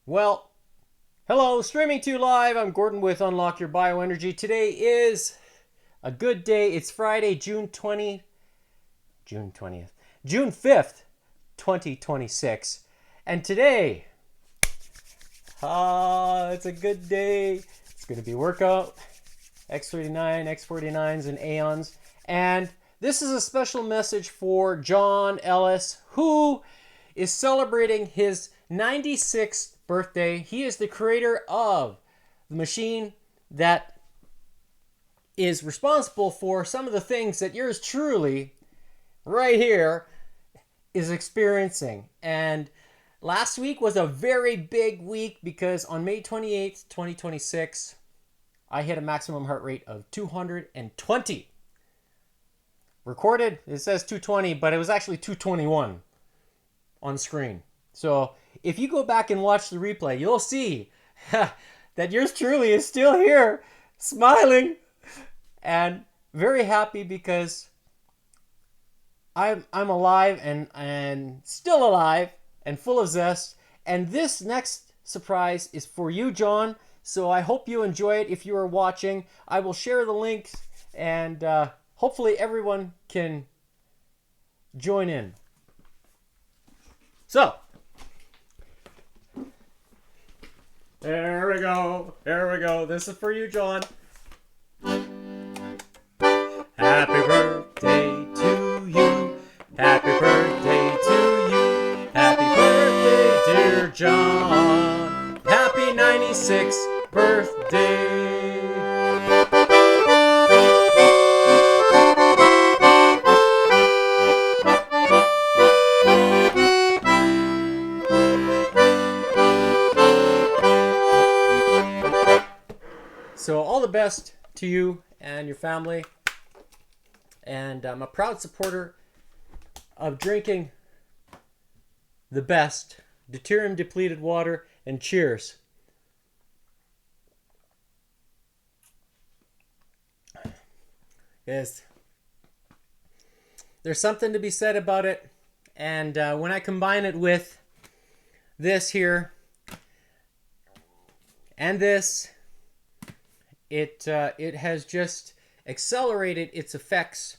Well, hello, streaming to you live. I'm Gordon with Unlock Your Bioenergy. Today is a good day. It's Friday, June 5th, 2026. And today, it's a good day. It's going to be workout, X39, X49s, and Aeons. And this is a special message for John Ellis, who is celebrating his 96th birthday. He is the creator of the machine that is responsible for some of the things that yours truly, right here, is experiencing. And last week was a very big week because on May 28th, 2026, I hit a maximum heart rate of 220. Recorded, it says 220, but it was actually 221 on screen. So if you go back and watch the replay, you'll see that yours truly is still here, smiling and very happy because I'm alive and still alive and full of zest. And this next surprise is for you, John. So I hope you enjoy it. If you are watching, I will share the links and hopefully everyone can join in. So, there we go. There we go. This is for you, John. Happy birthday to you. Happy birthday to you. Happy birthday, dear John. Happy 96th birthday. So all the best to you and your family. And I'm a proud supporter of drinking the best deuterium depleted water. And cheers. Yes. There's something to be said about it. And when I combine it with this here and this, it has just accelerated its effects,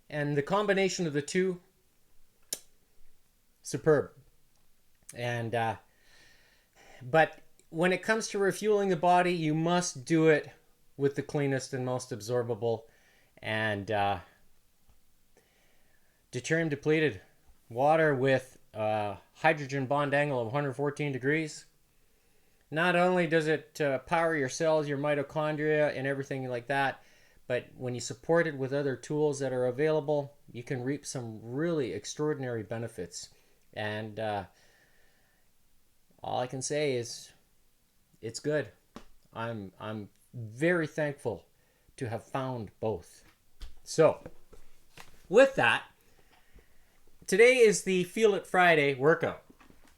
and the combination of the two, superb. And but when it comes to refueling the body, you must do it with the cleanest and most absorbable and deuterium depleted water with hydrogen bond angle of 114 degrees. Not only does it power your cells, your mitochondria, and everything like that, but when you support it with other tools that are available, you can reap some really extraordinary benefits. And all I can say is it's good. I'm very thankful to have found both. So, with that, today is the Feel It Friday workout.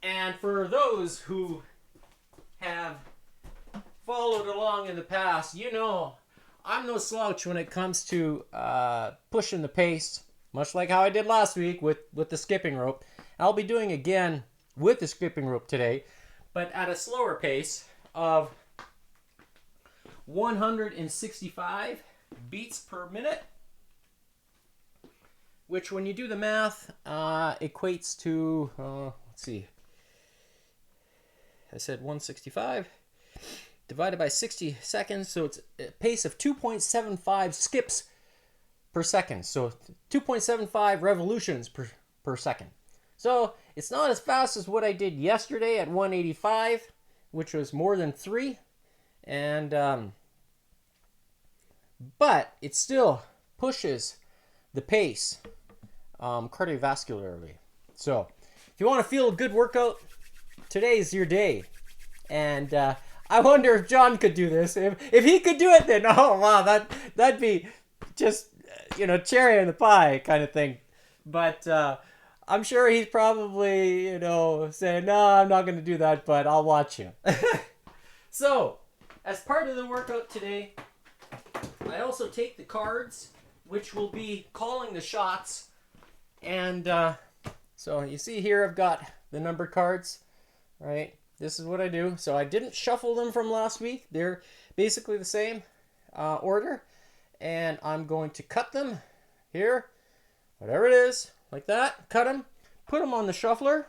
And for those who have followed along in the past, you know I'm no slouch when it comes to pushing the pace, much like how I did last week with the skipping rope. I'll be doing again with the skipping rope today, but at a slower pace of 165 beats per minute, which when you do the math equates to, let's see, I said 165 divided by 60 seconds, so it's a pace of 2.75 skips per second. So 2.75 revolutions per second. So it's not as fast as what I did yesterday at 185, which was more than 3. And but it still pushes the pace cardiovascularly. So if you want to feel a good workout, today's your day. And I wonder if John could do this. If he could do it, then oh wow, that'd be just cherry on the pie kind of thing. But I'm sure he's probably saying no, I'm not going to do that, but I'll watch you. So as part of the workout today, I also take the cards, which will be calling the shots. And so you see here I've got the numbered cards, right? this is what I do. So I didn't shuffle them from last week. They're basically the same order. And I'm going to cut them here, whatever it is, like that. Cut them, put them on the shuffler,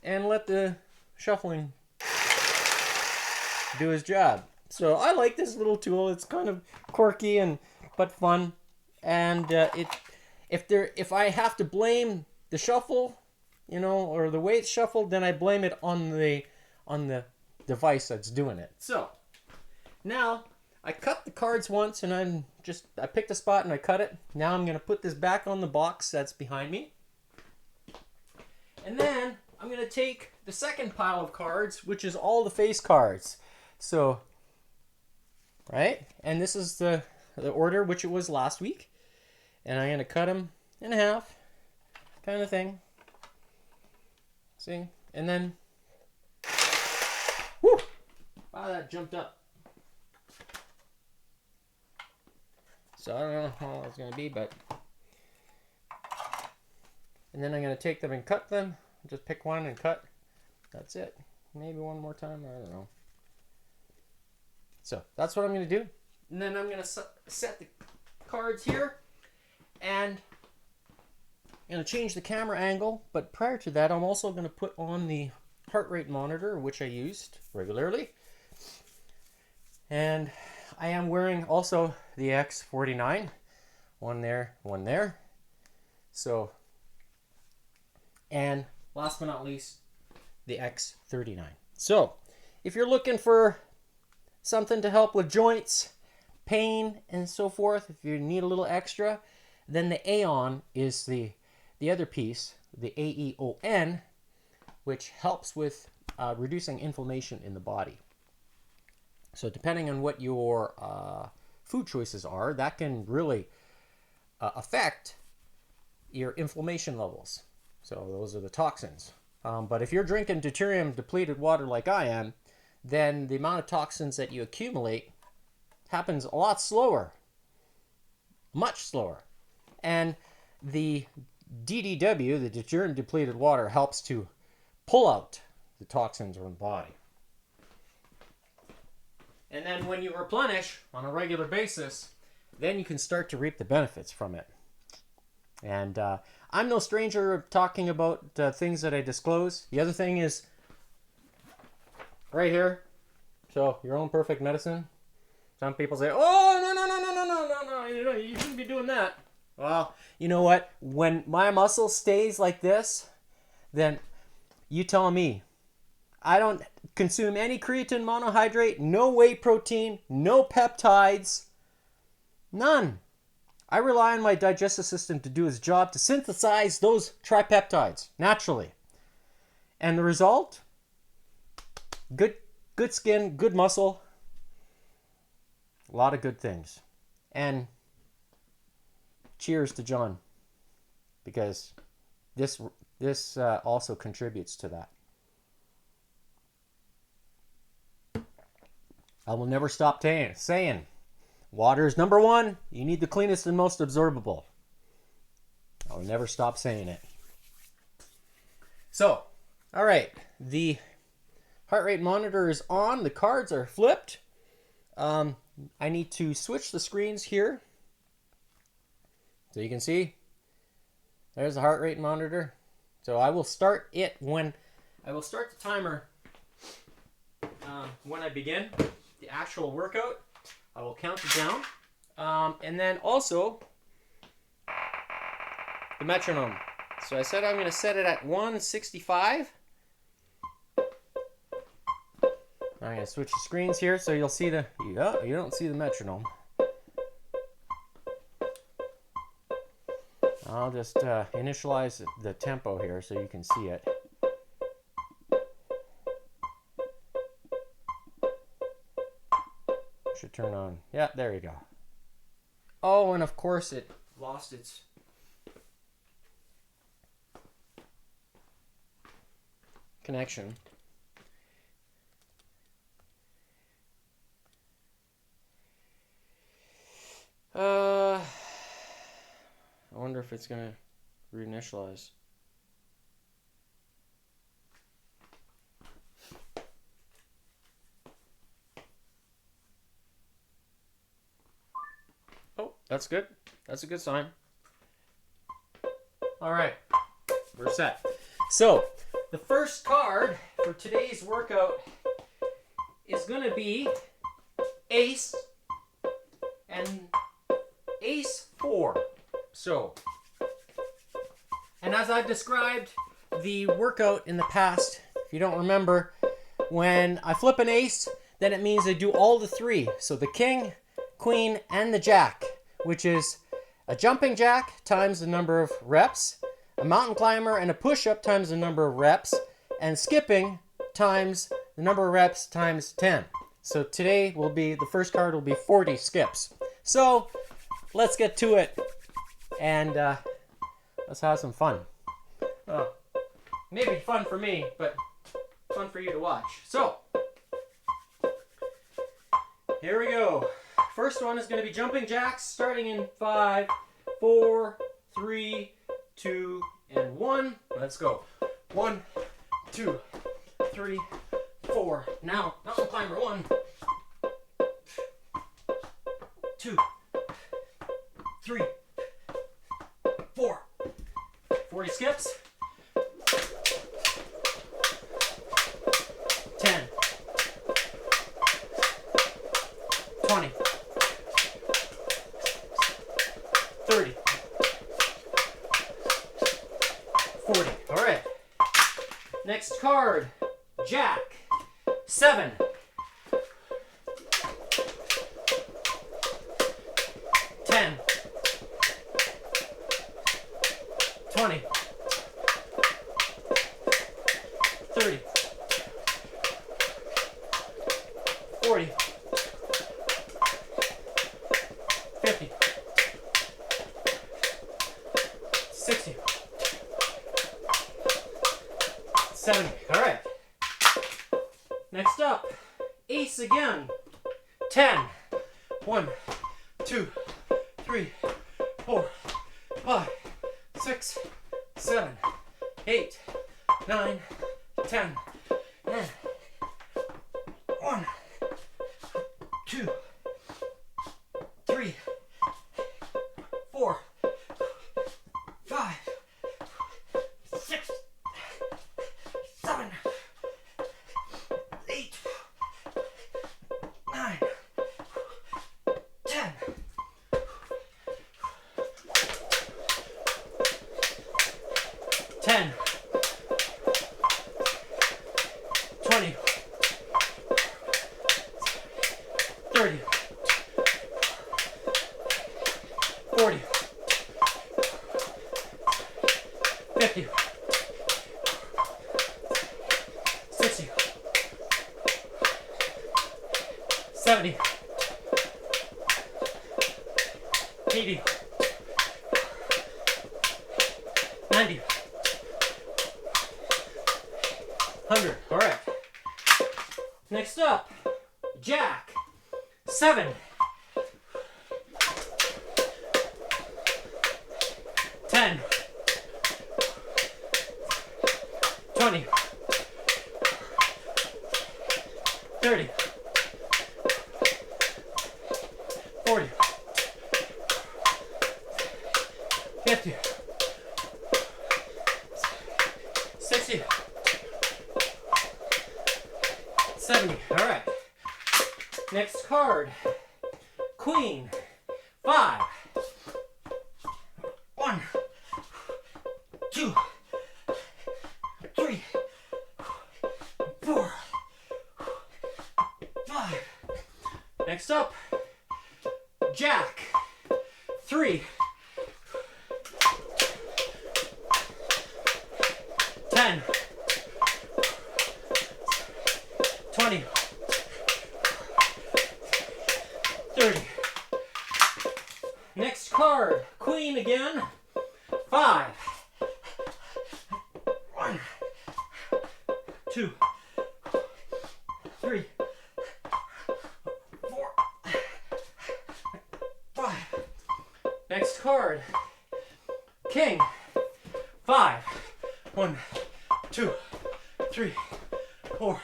and let the shuffling do his job. So I like this little tool. It's kind of quirky and but fun. And if I have to blame the shuffle, you know, or the way it's shuffled, then I blame it on the device that's doing it. So now I cut the cards once, and I picked a spot and I cut it. Now I'm gonna put this back on the box that's behind me, and then I'm gonna take the second pile of cards, which is all the face cards. So, right, and this is the order which it was last week, and I'm gonna cut them in half, kind of thing. See, and then, whoo! Wow, that jumped up. So I don't know how it's gonna be, but, and then I'm gonna take them and cut them. Just pick one and cut. That's it. Maybe one more time. I don't know. So that's what I'm going to do. And then I'm going to set the cards here. And I'm going to change the camera angle. But prior to that, I'm also going to put on the heart rate monitor, which I used regularly. And I am wearing also the X49. One there, one there. So, and last but not least, the X39. So, if you're looking for something to help with joints, pain, and so forth, if you need a little extra, then the Aeon is the other piece, the Aeon, which helps with reducing inflammation in the body. So depending on what your food choices are, that can really affect your inflammation levels. So those are the toxins. But if you're drinking deuterium depleted water like I am, then the amount of toxins that you accumulate happens a lot slower, much slower. And the DDW, the deuterium depleted water, helps to pull out the toxins from the body. And then when you replenish on a regular basis, then you can start to reap the benefits from it. And I'm no stranger of talking about things that I disclose. The other thing is right here. So your own perfect medicine. Some people say, "Oh, no, you shouldn't be doing that." Well, you know what? When my muscle stays like this, then you tell me. I don't consume any creatine monohydrate, no whey protein, no peptides, none. I rely on my digestive system to do its job to synthesize those tripeptides naturally. And the result? Good skin, good muscle, a lot of good things. And cheers to John, because this also contributes to that. I will never stop saying water is number one. You need the cleanest and most absorbable. I will never stop saying it. So, all right. The heart rate monitor is on. The cards are flipped. I need to switch the screens here. So you can see, there's the heart rate monitor. So I will start it when, I will start the timer when I begin the actual workout. I will count it down. And then also the metronome. So I said I'm going to set it at 165. I'm going to switch the screens here so you'll see the, you don't see the metronome. I'll just initialize the tempo here so you can see it. Should turn on. Yeah, there you go. Oh, and of course it lost its connection. I wonder if it's gonna reinitialize. That's good. That's a good sign. All right, we're set. So the first card for today's workout is going to be Ace and Ace 4. So, and as I've described the workout in the past, if you don't remember, when I flip an ace, then it means I do all the three. So the king, queen, and the jack, which is a jumping jack times the number of reps, a mountain climber and a push-up times the number of reps, and skipping times the number of reps times 10. So today will be, the first card will be 40 skips. So let's get to it and let's have some fun. Maybe fun for me, but fun for you to watch. So here we go. First one is going to be jumping jacks starting in 5, 4, 3, 2, and 1. Let's go. 1, 2, 3, 4. Now, mountain climber 1, 2, 3, 4. 40 skips. 10, 20, 30, 40. All right. Next card, Jack. 7, 10, 20, 30, 40, 50, 60, 70. All right. Next up, ace again. 10. 1, 2, 3, 4, 5, 6, 7, 8, 9, 10. 1, 2, 3, 4, 5, 6, 7, 8, 9, 10. 10, 20, 30, 40, 50, 60, 70, 80, 90, 100. All right. Next up, Jack. 7, 10, 20, 30, 40, 50, 60, 70. All right. Next card, Queen. 5, 1, 2, 3, 4, 5. Next up, Jack. 3, 10, 20, 30. Next card, Queen again. 5, 1, 2, 3, 4, 5. Next card, King. 5, 1, 2, 3, 4,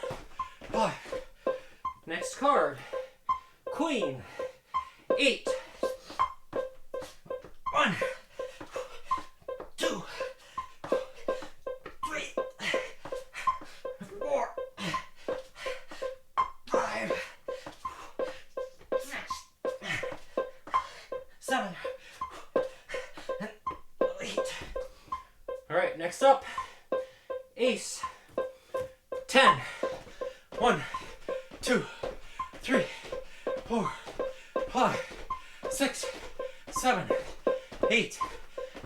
5. Next card, Queen. 8, next up, ace. 10. 1, 2, 3, 4, 5, 6, 7, 8,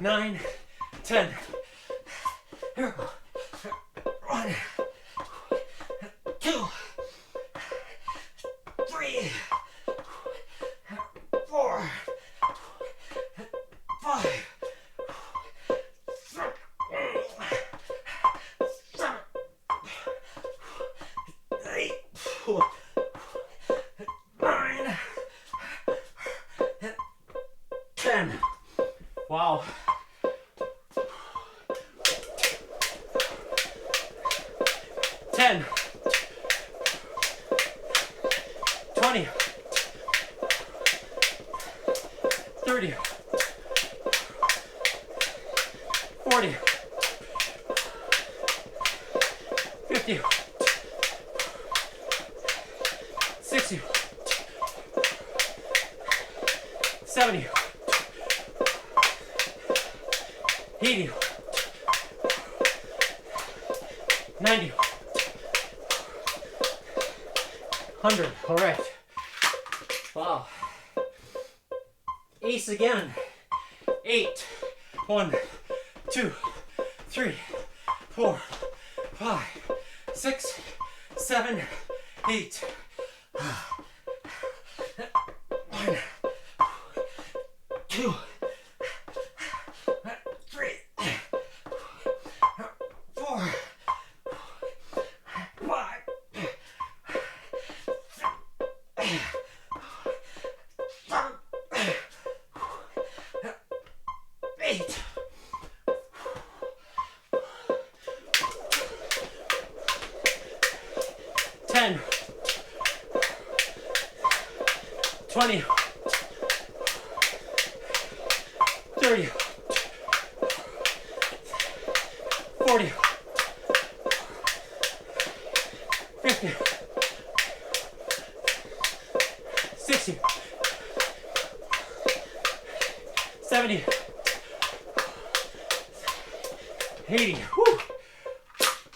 9, 10. Here we go. 1, 2, 3, 4, 5, 9, 10. Wow. 10, 20, 30, 40, 50, 60, 70, 80, 90, 100. All right. Wow. Ace again. 8. 1, 2, 3, 4, 5, 6, 7, 8. 1, 2, 3, 4, 5, 8. 10, 20, 30, 40, 50, 60, 70, 80. Whew.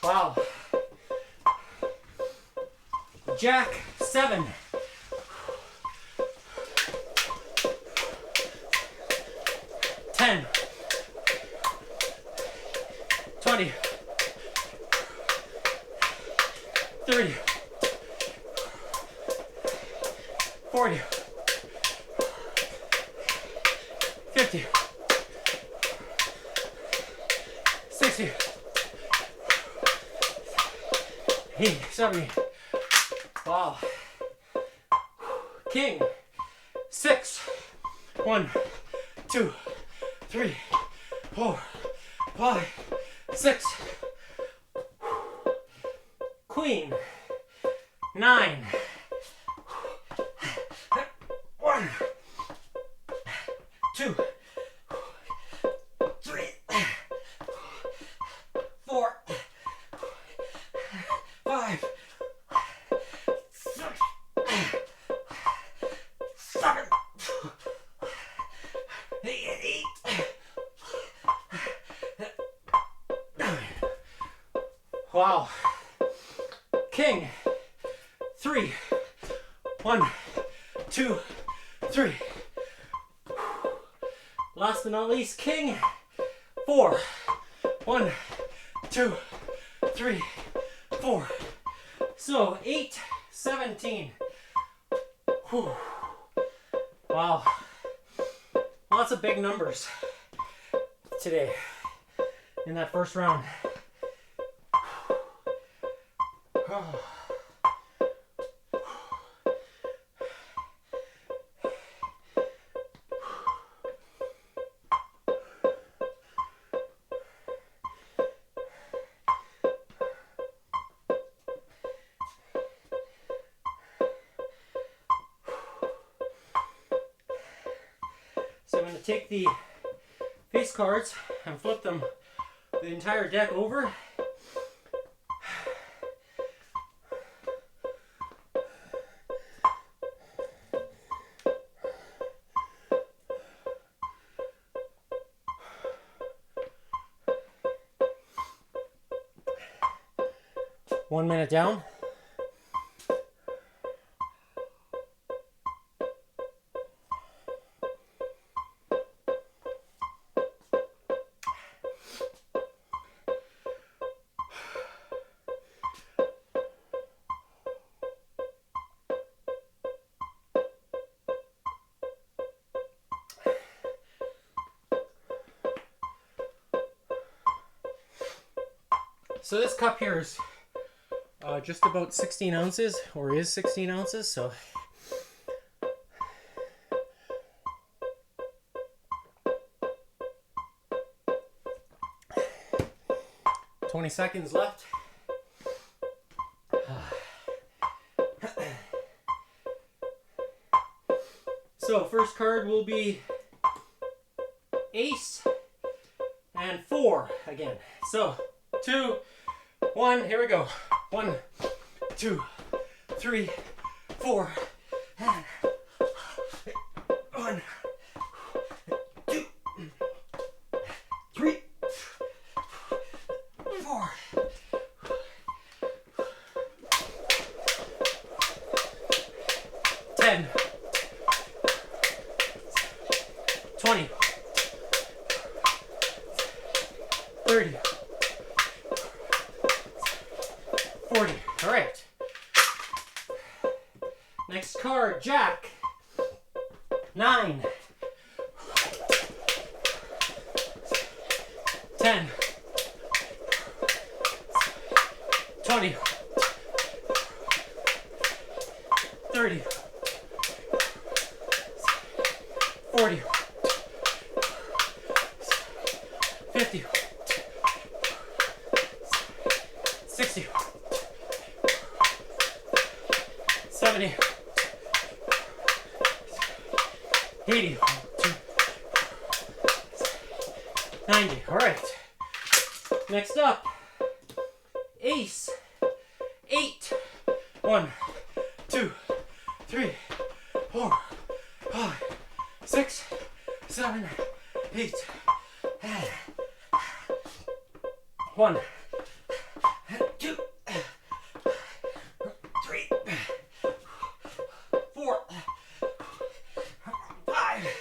Wow. Jack 7. 10, 20, 30, 40, 50, 60, 80, 70. Wow. King 6. 1, 2, 3, 4, 5, 6. Queen 9. 1, 2, 3, 4, 5, 6, 7, 8, 9. Wow. King 3. 1, 2, 3. Last but not least, King 4. 1, 2, 3, 4. So 8, 17. Whew. Wow. Lots of big numbers today in that first round. So I'm going to take the face cards and flip them the entire deck over. 1 minute down. So this cup here is just about 16 ounces, or is 16 ounces, so 20 seconds left. So first card will be ace and 4 again. So 2, 1, here we go. 1, 2, 3, 4. 1, 2, 3, 4. 10, 20, 30, 40. All right. Next card, Jack. 9, 10, 20, 30, 40, 50, 60, 70, 80, 90. All right. Next up, ace. 8. 1, 2, 3, 4, 5, 6, 7, 8. 1, 2, 3, 4, 5,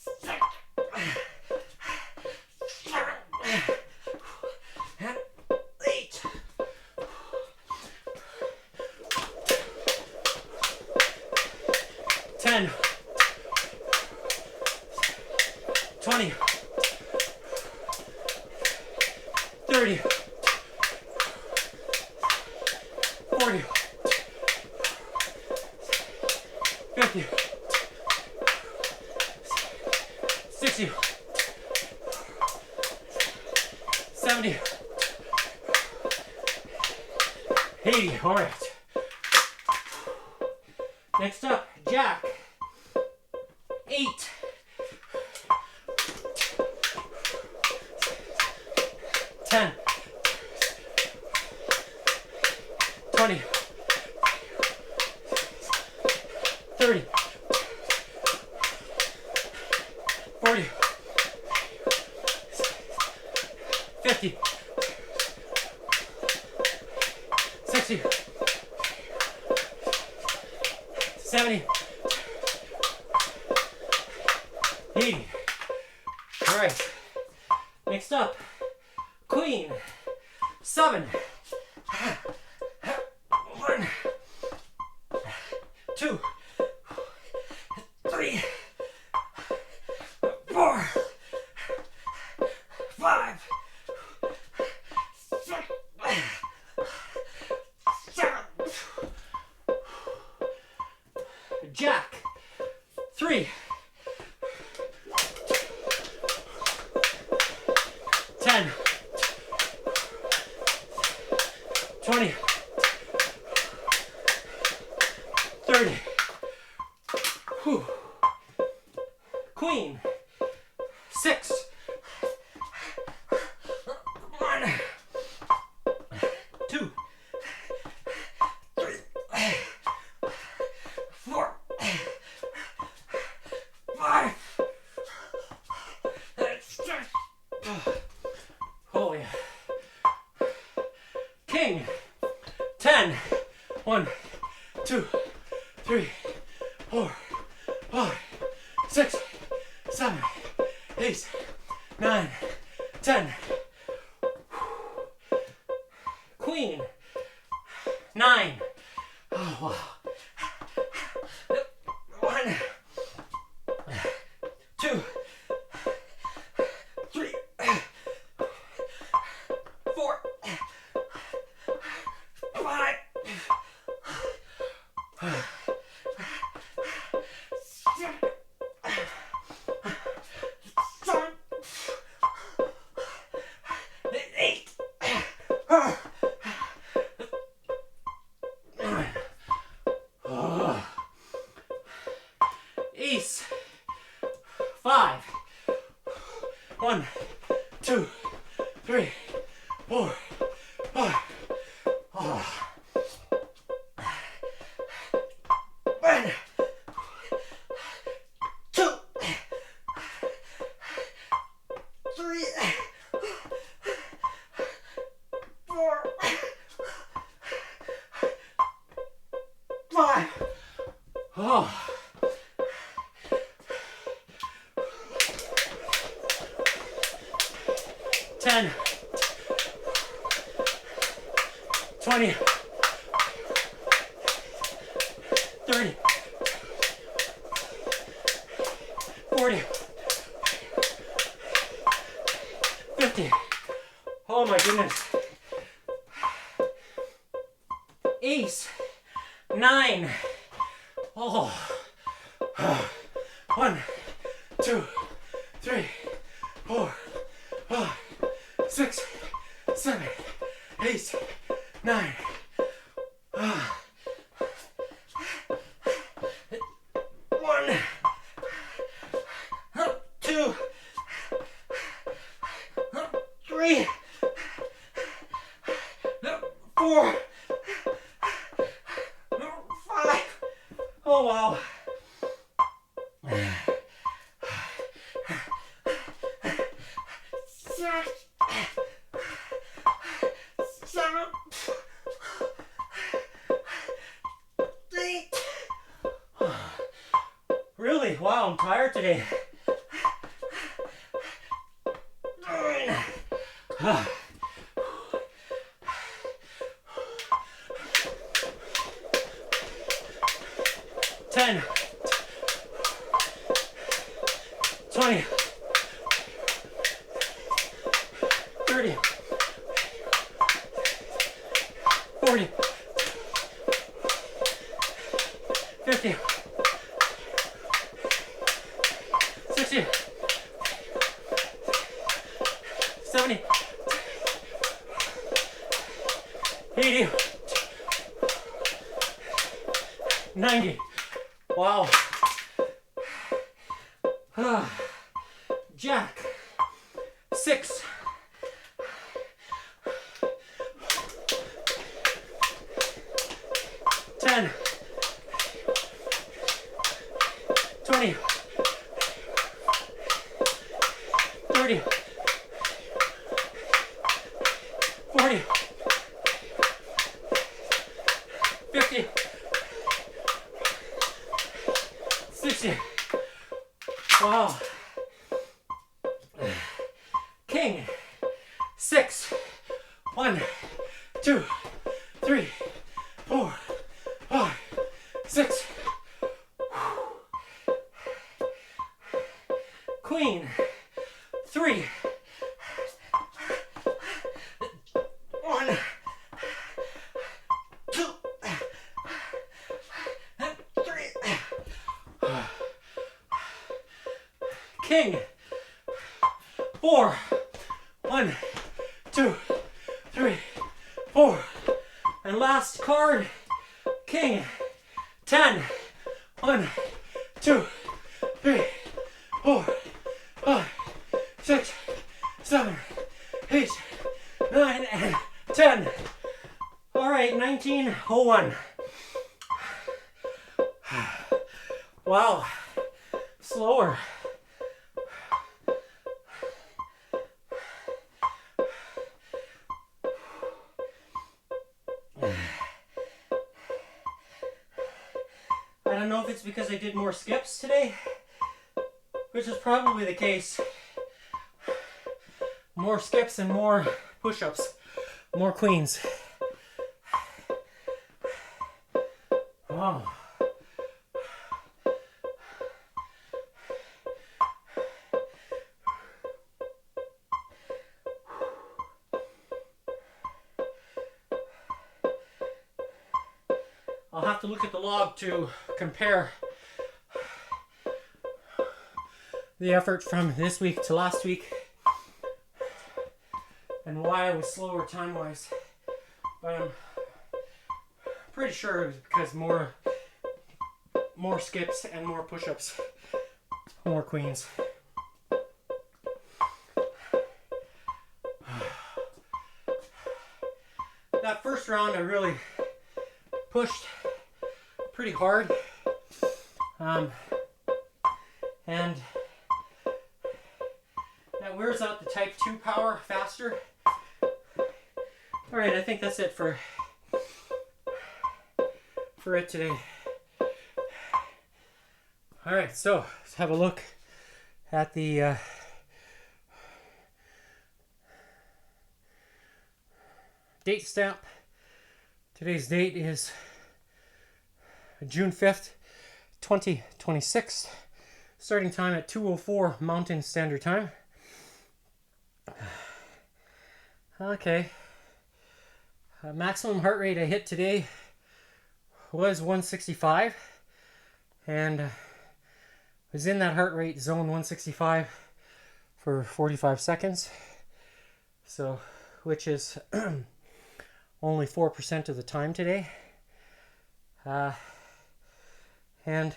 6, 7, 8. 10, 20, 30, 40, 50, 60, 70, 80. All right. Next up, Jack. 8. 10, 20, 30, 40, 50, 60, 70, 80. All right. Next up, Queen. 7. 1, 2, 3, 4, 5, 6, 7. Jack. 3. 10, 20, 30. Whew. Queen. 6. 1, 2, 3, 4, 5. Oh yeah. King. 10. 1, 2, 3, 4, 5, 6, 7, 8, 9, 10. Queen. 9. Oh, wow. 1, 2, 3, 4, 5, 7, 8. Ace. 5. 1, 2, 3, 4, 5. Oh. 1, 2, 3, 4, 5. Oh. 10, 20, 30, 40, 50. Oh my goodness. Ace. 9. Oh. 1, 2, 3, 4, 5, 6, 7, 8, 9. 1, 2, 3, 4, 5. Oh wow. 6, 7, 8. Really? Wow, I'm tired today. 9. 10, 20, 30, 40, 50, 60, 70, 80, 90. Wow. Jack. 6. 10. 20. 30. 40. 50. 60. Wow. King. 6. 1, 2, 3, 4, 5, 6. Queen. 3. 1, 2, 3. King. 4. 1, 2, 3, 4. And last card, King. 10. 1, 2, 3, 4, 5, 6, 7, 8, 9, and 10. All right, 1901. Wow, slower. I don't know if it's because I did more skips today, which is probably the case. More skips and more push-ups, more queens. Oh. I'll have to look at the log to compare the effort from this week to last week and why I was slower time-wise. But I'm pretty sure it was because more skips and more push-ups, more queens. That first round I really pushed pretty hard, and that wears out the type 2 power faster. Alright, I think that's it for it today. Alright, so let's have a look at the date stamp. Today's date is June 5th, 2026. Starting time at 2:04 Mountain Standard Time. Okay. Maximum heart rate I hit today was 165, and was in that heart rate zone 165 for 45 seconds. So, which is only 4% of the time today. And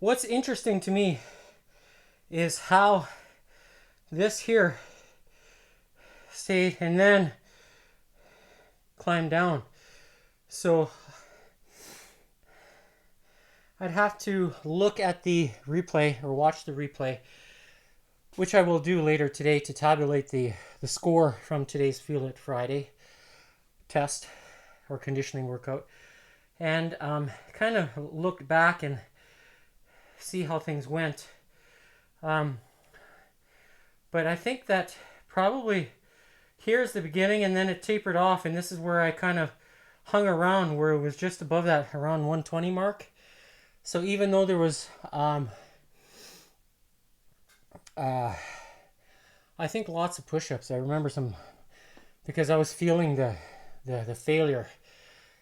what's interesting to me is how this here stayed and then climbed down. So I'd have to look at the replay or watch the replay, which I will do later today, to tabulate the score from today's Feel It Friday test or conditioning workout, and kind of look back and see how things went. But I think that probably here's the beginning, and then it tapered off, and this is where I kind of hung around, where it was just above that around 120 mark. So even though there was I think lots of push-ups, I remember some, because I was feeling the failure,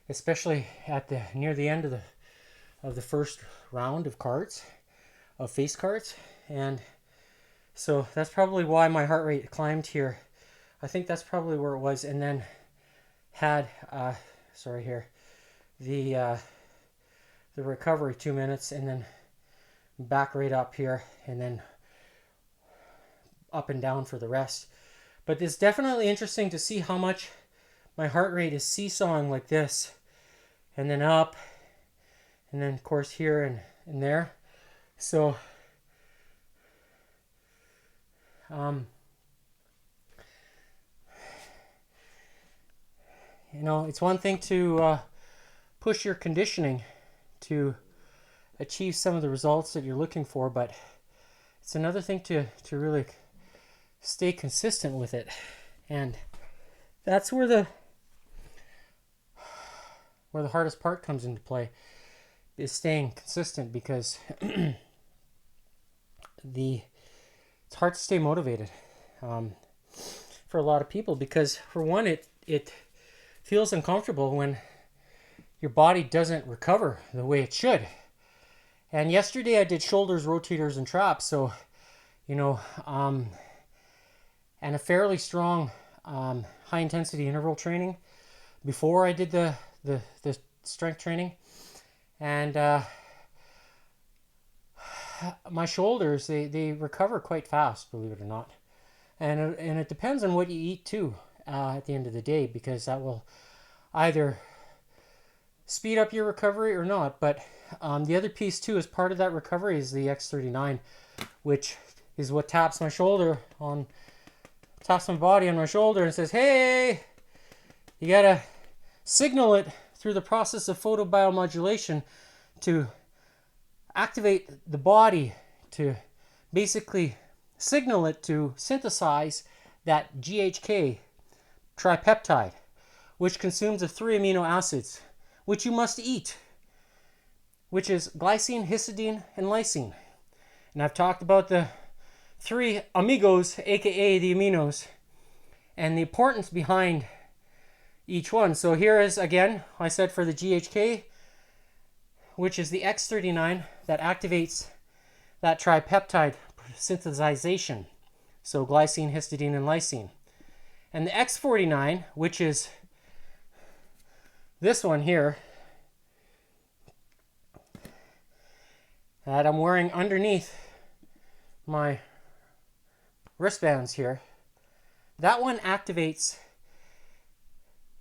especially at the near the end of the first round of face cards, and so that's probably why my heart rate climbed here. I think that's probably where it was, and then had the recovery 2 minutes, and then back right up here, and then up and down for the rest. But it's definitely interesting to see how much my heart rate is seesawing like this, and then up, and then of course here and there. So you know, it's one thing to push your conditioning to achieve some of the results that you're looking for, but it's another thing to really stay consistent with it. And that's where the hardest part comes into play, is staying consistent, because it's hard to stay motivated for a lot of people, because for one, it feels uncomfortable when your body doesn't recover the way it should. And yesterday I did shoulders, rotators, and traps, so you know, and a fairly strong high intensity interval training before I did the strength training, and my shoulders, they recover quite fast, believe it or not, and it depends on what you eat too, at the end of the day, because that will either speed up your recovery or not. But the other piece too, as part of that recovery, is the X39, which is what taps my body on my shoulder and says, hey, You gotta signal it through the process of photobiomodulation to activate the body, to basically signal it to synthesize that GHK tripeptide, which consumes of 3 amino acids, which you must eat, which is glycine, histidine, and lysine. And I've talked about the 3 amigos, aka the aminos, and the importance behind each one. So here is, again, I said for the GHK, which is the X39 that activates that tripeptide synthesization. So glycine, histidine, and lysine. And the X49, which is this one here that I'm wearing underneath my wristbands here, that one activates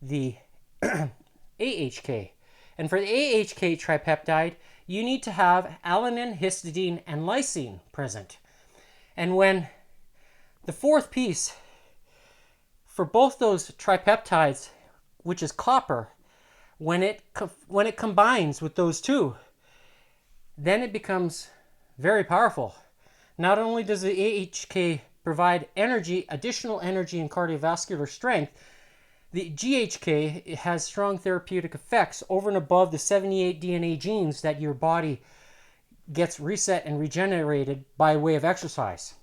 the AHK. And for the AHK tripeptide, you need to have alanine, histidine, and lysine present. And when the fourth piece for both those tripeptides, which is copper, when it combines with those two, then it becomes very powerful. Not only does the AHK provide energy, additional energy and cardiovascular strength, the GHK has strong therapeutic effects over and above the 78 DNA genes that your body gets reset and regenerated by way of exercise.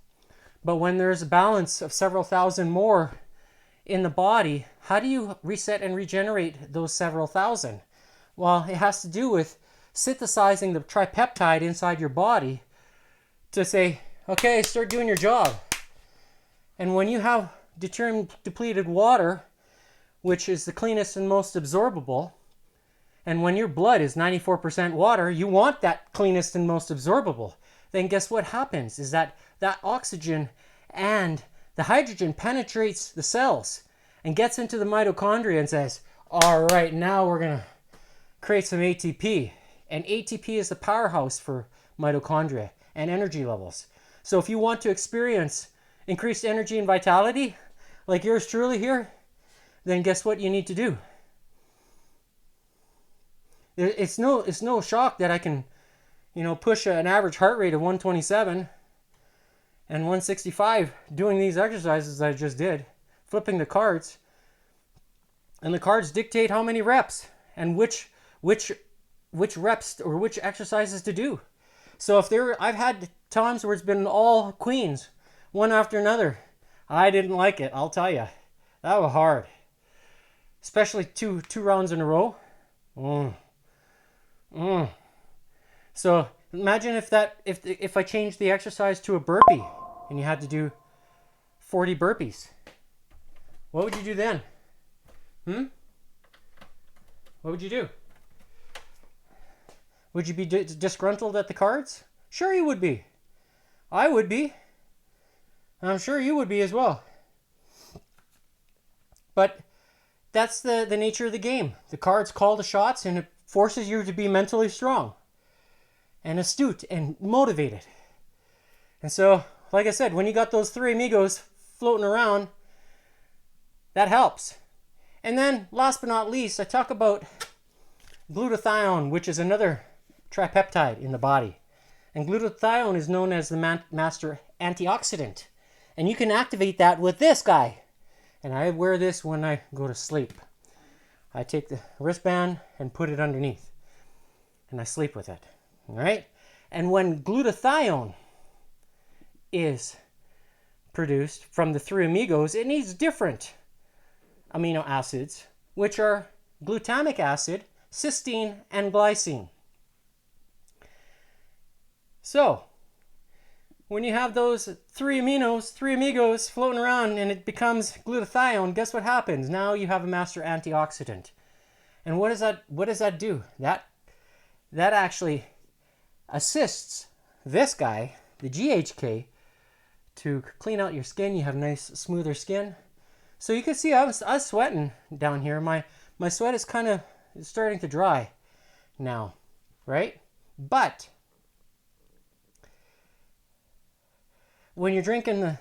But when there's a balance of several thousand more in the body, how do you reset and regenerate those several thousand? Well, it has to do with synthesizing the tripeptide inside your body to say, okay, start doing your job. And when you have deuterium depleted water, which is the cleanest and most absorbable, and when your blood is 94% water, you want that cleanest and most absorbable. Then guess what happens is that oxygen and the hydrogen penetrates the cells and gets into the mitochondria and says, all right, now we're going to create some ATP. And ATP is the powerhouse for mitochondria and energy levels. So if you want to experience increased energy and vitality, like yours truly here, then guess what you need to do? It's no shock that I can, push an average heart rate of 127 and 165 doing these exercises I just did, flipping the cards. And the cards dictate how many reps and which reps or which exercises to do. So I've had times where it's been all queens, one after another. I didn't like it, I'll tell you. That was hard. Especially two rounds in a row. So imagine if I changed the exercise to a burpee and you had to do 40 burpees. What would you do then? What would you do? Would you be disgruntled at the cards? Sure you would be. I would be. I'm sure you would be as well. But that's the nature of the game. The cards call the shots, and it forces you to be mentally strong and astute and motivated. And so, like I said, when you got those 3 amigos floating around, that helps. And then, last but not least, I talk about glutathione, which is another tripeptide in the body. And glutathione is known as the master antioxidant. And you can activate that with this guy. And I wear this when I go to sleep. I take the wristband and put it underneath. And I sleep with it. All right? And when glutathione is produced from the 3 amigos, it needs different amino acids, which are glutamic acid, cysteine, and glycine. So, when you have those 3 amigos floating around and it becomes glutathione, guess what happens? Now you have a master antioxidant. And what does that do? That actually assists this guy, the GHK, to clean out your skin. You have nice, smoother skin. So you can see I was sweating down here. My sweat is kind of starting to dry now, right? But when you're drinking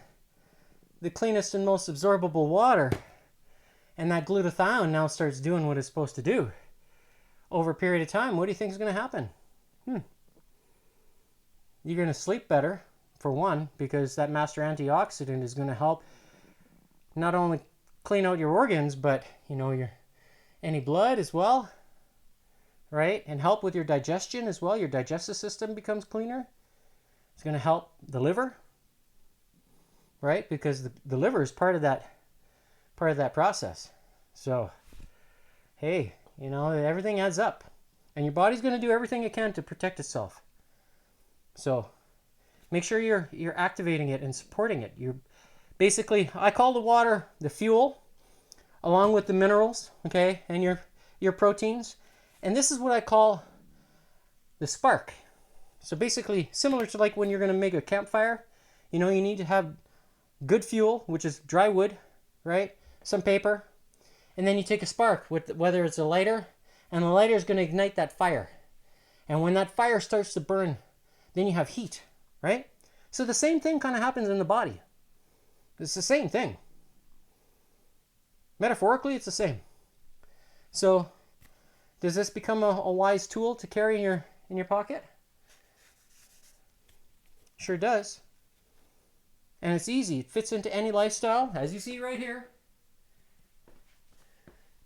the cleanest and most absorbable water, and that glutathione now starts doing what it's supposed to do. Over a period of time, what do you think is going to happen? You're going to sleep better, for one, because that master antioxidant is going to help not only clean out your organs, but any blood as well, right? And help with your digestion as well. Your digestive system becomes cleaner. It's going to help the liver, right? Because the liver is part of that process. So, hey, everything adds up, and your body's going to do everything it can to protect itself. So, make sure you're activating it and supporting it. You're basically, I call the water the fuel, along with the minerals, okay, and your proteins. And this is what I call the spark. So basically, similar to like when you're going to make a campfire, you need to have good fuel, which is dry wood, right? Some paper. And then you take a spark, whether it's a lighter, and the lighter is going to ignite that fire. And when that fire starts to burn, then you have heat, right? So the same thing kind of happens in the body. It's the same thing. Metaphorically, it's the same. So, does this become a wise tool to carry in your pocket? Sure does. And it's easy. It fits into any lifestyle, as you see right here.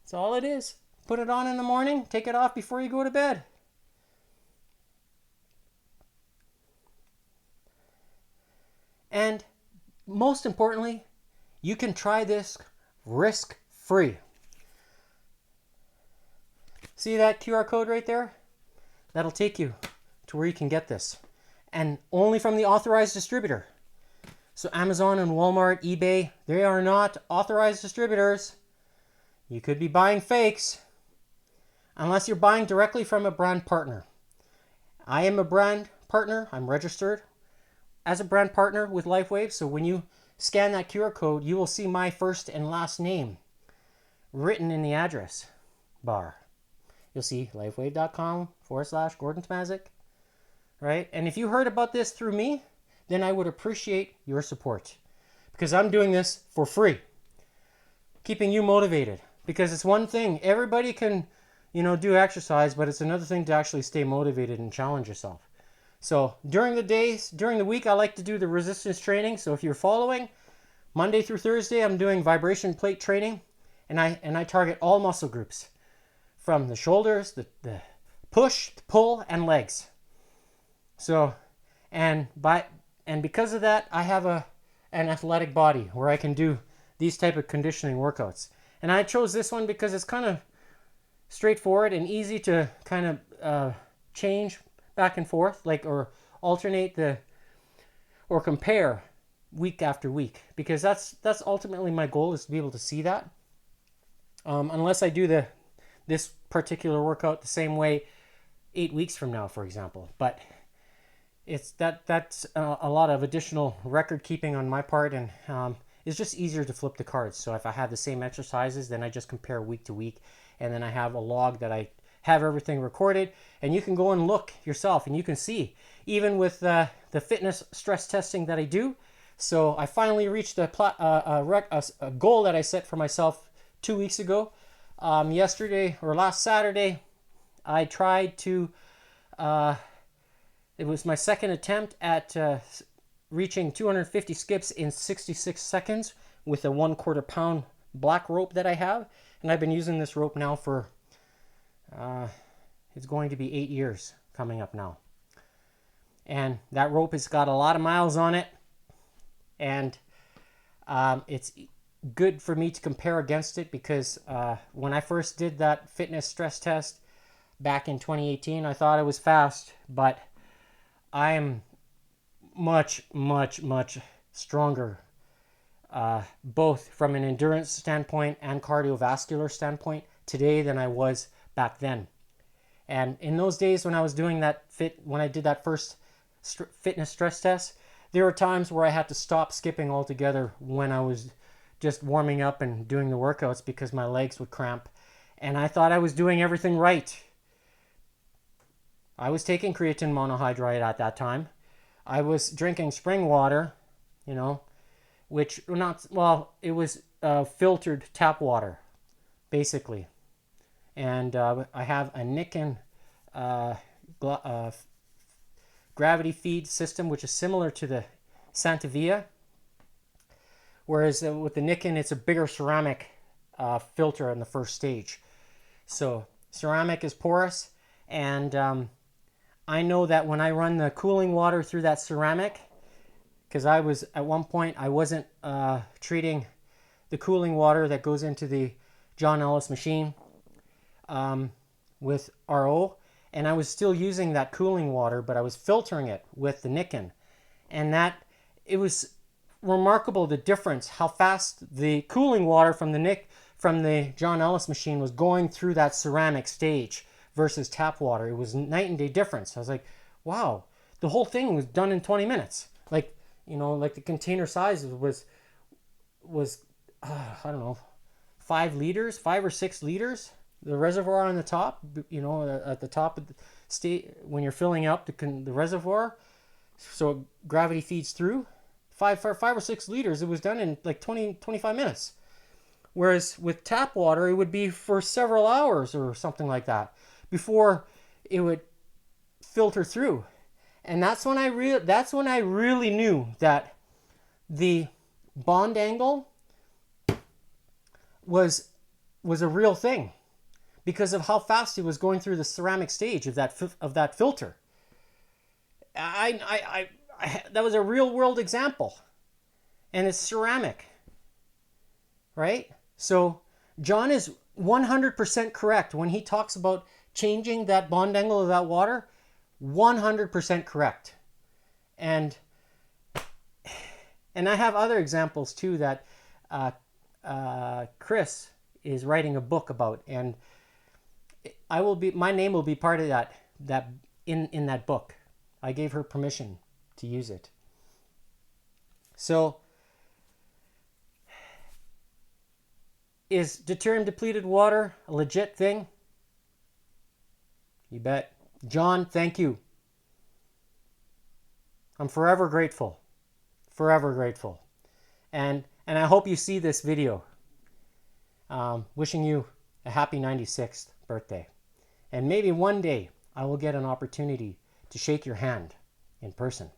That's all it is. Put it on in the morning, take it off before you go to bed. And most importantly, you can try this risk-free. See that QR code right there? That'll take you to where you can get this. And only from the authorized distributor. So Amazon and Walmart, eBay, they are not authorized distributors. You could be buying fakes unless you're buying directly from a brand partner. I am a brand partner. I'm registered as a brand partner with LifeWave. So when you scan that QR code, you will see my first and last name written in the address bar. You'll see lifewave.com/Gordon Tmazik, right? And if you heard about this through me, then I would appreciate your support, because I'm doing this for free, keeping you motivated. Because it's one thing, everybody can, do exercise, but it's another thing to actually stay motivated and challenge yourself. So during the week, I like to do the resistance training. So if you're following, Monday through Thursday, I'm doing vibration plate training, and I target all muscle groups, from the shoulders, the push, the pull, and legs. So, and because of that, I have an athletic body where I can do these type of conditioning workouts. And I chose this one because it's kind of straightforward and easy to kind of change back and forth, or alternate or compare week after week, because that's ultimately my goal, is to be able to see that. Unless I do this particular workout the same way 8 weeks from now, for example. But that's a lot of additional record keeping on my part, and it's just easier to flip the cards. So if I have the same exercises, then I just compare week to week, and then I have a log that I have everything recorded, and you can go and look yourself, and you can see, even with the fitness stress testing that I do. So I finally reached a goal that I set for myself 2 weeks ago. Yesterday, or last Saturday, I tried to, it was my second attempt at reaching 250 skips in 66 seconds with a 1/4 pound black rope that I have. And I've been using this rope now for, it's going to be 8 years coming up now. And that rope has got a lot of miles on it. And it's good for me to compare against it, because when I first did that fitness stress test back in 2018, I thought I was fast, but I am much, much, much stronger, both from an endurance standpoint and cardiovascular standpoint today than I was back then. And in those days when I was doing when I did that first fitness stress test, there were times where I had to stop skipping altogether when I was just warming up and doing the workouts, because my legs would cramp, and I thought I was doing everything right. I was taking creatine monohydrate at that time. I was drinking spring water, which it was filtered tap water basically. And I have a Niken gravity feed system, which is similar to the Santa Via. Whereas with the Niken, it's a bigger ceramic filter in the first stage. So ceramic is porous, and I know that when I run the cooling water through that ceramic, because I was at one point I wasn't treating the cooling water that goes into the John Ellis machine with RO, and I was still using that cooling water, but I was filtering it with the Niken, and that it was remarkable the difference how fast the cooling water from the John Ellis machine was going through that ceramic stage versus tap water. It was night and day difference. I was like, wow, the whole thing was done in 20 minutes. Like, you know, like the container size was I don't know, 5 liters, 5 or 6 liters. The reservoir on the top, you know, at the top of the state when you're filling up the reservoir, so gravity feeds through. 5 or 6 liters, it was done in like 25 minutes. Whereas with tap water, it would be for several hours or something like that before it would filter through. And that's when I really knew that the bond angle was a real thing, because of how fast it was going through the ceramic stage of that filter. I that was a real world example, and it's ceramic, right? So John is 100% correct when he talks about changing that bond angle of that water. 100% correct. And I have other examples too that Chris is writing a book about, and my name will be part of that in that book. I gave her permission to use it. So, is deuterium depleted water a legit thing? You bet. John, thank you. I'm forever grateful. Forever grateful. And I hope you see this video. Wishing you a happy 96th birthday. And maybe one day I will get an opportunity to shake your hand in person.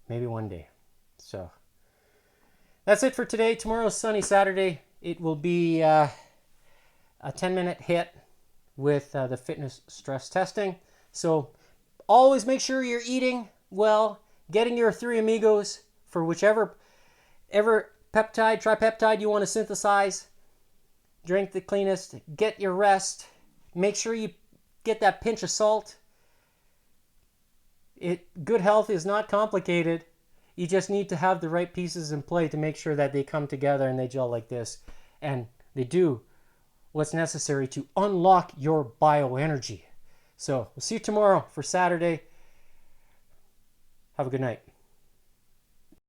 Maybe one day. So that's it for today. Tomorrow's sunny Saturday. It will be a 10-minute hit with the fitness stress testing. So always make sure you're eating well, getting your 3 amigos for whichever tripeptide you want to synthesize. Drink the cleanest, get your rest, make sure you get that pinch of salt. Good health is not complicated. You just need to have the right pieces in play to make sure that they come together and they gel like this. And they do what's necessary to unlock your bioenergy. So we'll see you tomorrow for Saturday. Have a good night.